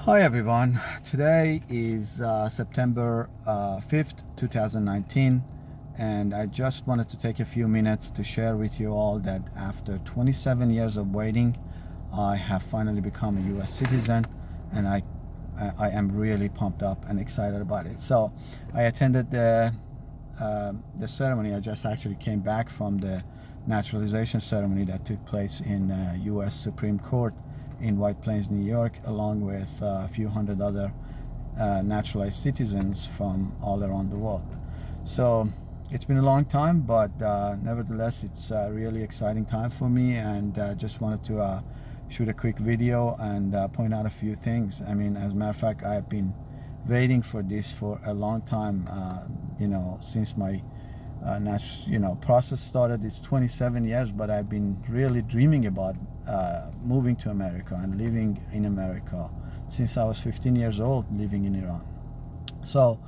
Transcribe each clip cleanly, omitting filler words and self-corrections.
Hi everyone, today is September 5th, 2019, and I just wanted to take a few minutes to share with you all that after 27 years of waiting, I have finally become a US citizen, and I am really pumped up and excited about it. So I attended the ceremony. I just actually came back from the naturalization ceremony that took place in US Supreme Court in White Plains, New York, along with a few hundred other naturalized citizens from all around the world. So it's been a long time, but nevertheless, it's a really exciting time for me, and just wanted to shoot a quick video and point out a few things. I mean, as a matter of fact, I have been waiting for this for a long time, since my process started. It's 27 years, but I've been really dreaming about moving to America and living in America since I was 15 years old, living in Iran. So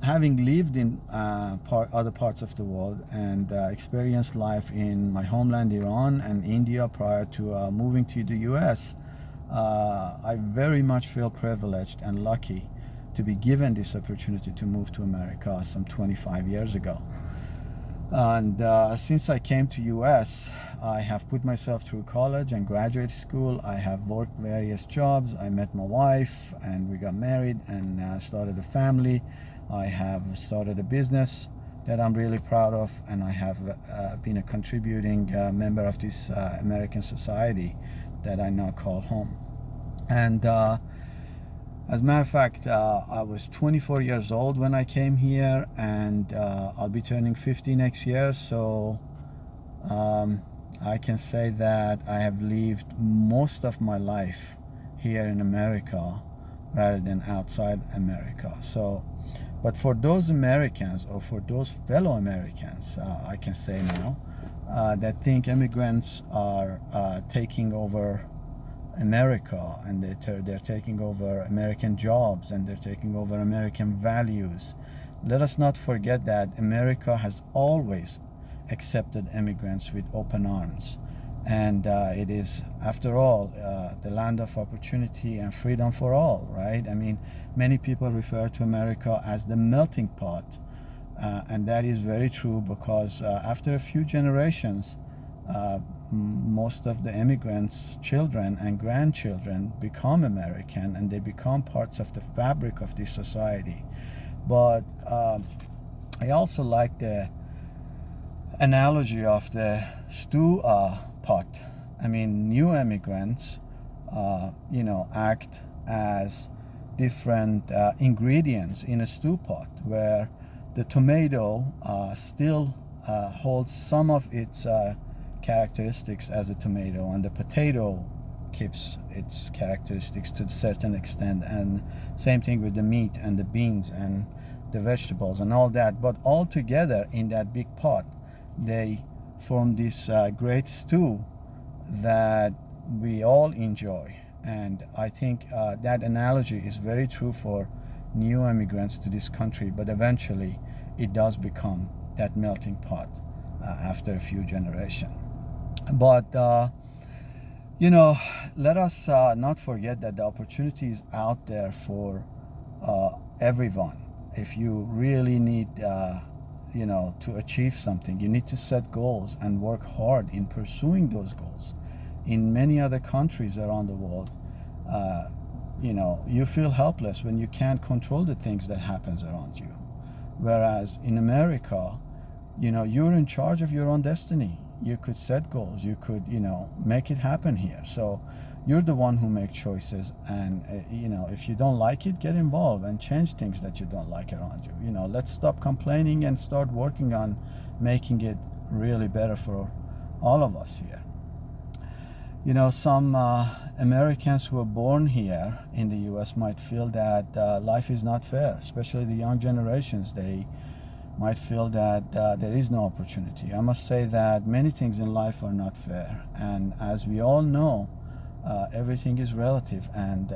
having lived in other parts of the world and experienced life in my homeland Iran and India prior to moving to the US, I very much feel privileged and lucky to be given this opportunity to move to America some 25 years ago. And since I came to US, I have put myself through college and graduate school. I have worked various jobs. I met my wife and we got married and started a family. I have started a business that I'm really proud of, and I have been a contributing member of this American society that I now call home. And as a matter of fact, I was 24 years old when I came here, and I'll be turning 50 next year. So I can say that I have lived most of my life here in America rather than outside America. So, but for those Americans, or for those fellow Americans, I can say now, that think immigrants are taking over America, and they're taking over American jobs, and they're taking over American values. Let us not forget that America has always accepted immigrants with open arms, and it is, after all, the land of opportunity and freedom for all, right? I mean, many people refer to America as the melting pot, and that is very true, because after a few generations, most of the immigrants' children and grandchildren become American, and they become parts of the fabric of this society. But I also like the analogy of the stew pot. I mean, new immigrants, act as different ingredients in a stew pot, where the tomato still holds some of its characteristics as a tomato, and the potato keeps its characteristics to a certain extent, and same thing with the meat and the beans and the vegetables and all that. But all together in that big pot, they form this great stew that we all enjoy. And I think that analogy is very true for new immigrants to this country, but eventually it does become that melting pot after a few generations. But let us not forget that the opportunity is out there for everyone. If you really need to achieve something, you need to set goals and work hard in pursuing those goals. In many other countries around the world, you feel helpless when you can't control the things that happens around you. Whereas in America, you're in charge of your own destiny. You could set goals. You could, make it happen here. So you're the one who makes choices. And, if you don't like it, get involved and change things that you don't like around you. Let's stop complaining and start working on making it really better for all of us here. Some Americans who are born here in the US might feel that life is not fair, especially the young generations. They might feel that there is no opportunity. I must say that many things in life are not fair, and as we all know, everything is relative, and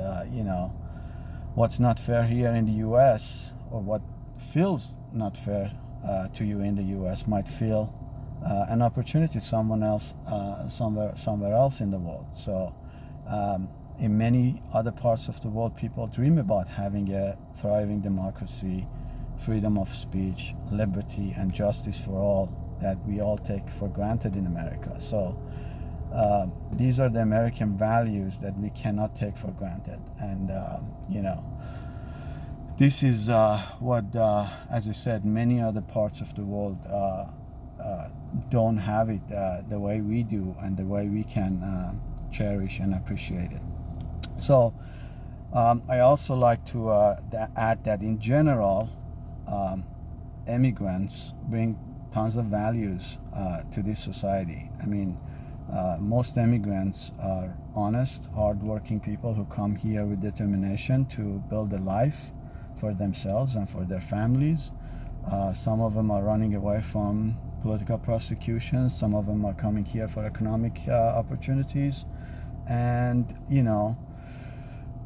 what's not fair here in the US, or what feels not fair to you in the US, might feel an opportunity to someone else somewhere else in the world. So in many other parts of the world, people dream about having a thriving democracy, freedom of speech, liberty, and justice for all that we all take for granted in America. So these are the American values that we cannot take for granted. And, this is what, as I said, many other parts of the world don't have it the way we do and the way we can cherish and appreciate it. So I also like to add that in general, immigrants bring tons of values to this society. I mean, most immigrants are honest, hardworking people who come here with determination to build a life for themselves and for their families. Some of them are running away from political prosecutions. Some of them are coming here for economic opportunities. And,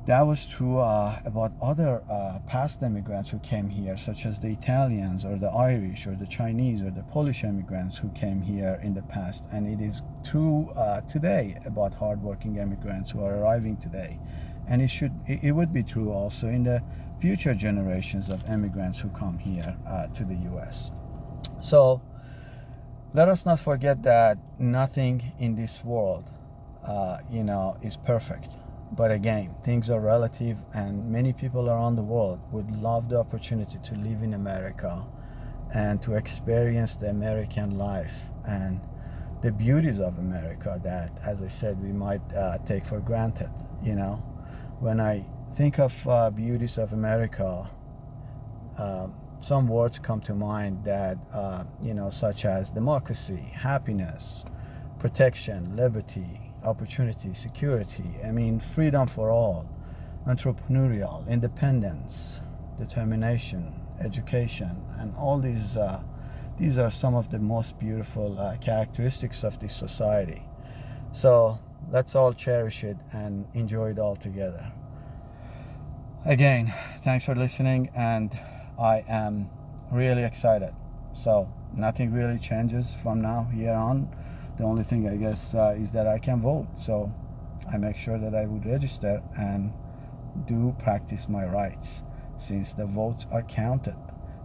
that was true about other past immigrants who came here, such as the Italians or the Irish or the Chinese or the Polish immigrants who came here in the past. And it is true today about hardworking immigrants who are arriving today. And it would be true also in the future generations of immigrants who come here to the US. So let us not forget that nothing in this world, is perfect. But again, things are relative, and many people around the world would love the opportunity to live in America and to experience the American life and the beauties of America that, as I said, we might take for granted. When I think of beauties of America, some words come to mind that, such as democracy, happiness, protection, liberty, opportunity, security, freedom for all, entrepreneurial, independence, determination, education, and all these are some of the most beautiful characteristics of this society. So let's all cherish it and enjoy it all together. Again, thanks for listening, and I am really excited. So nothing really changes from now here on. The only thing, I guess, is that I can vote. So I make sure that I would register and do practice my rights, since the votes are counted.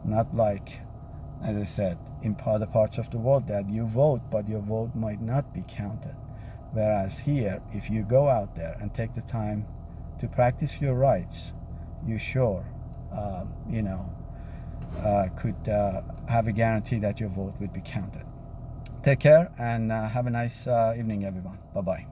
Not like, as I said, in other parts of the world that you vote, but your vote might not be counted. Whereas here, if you go out there and take the time to practice your rights, you sure, could have a guarantee that your vote would be counted. Take care and have a nice evening, everyone. Bye-bye.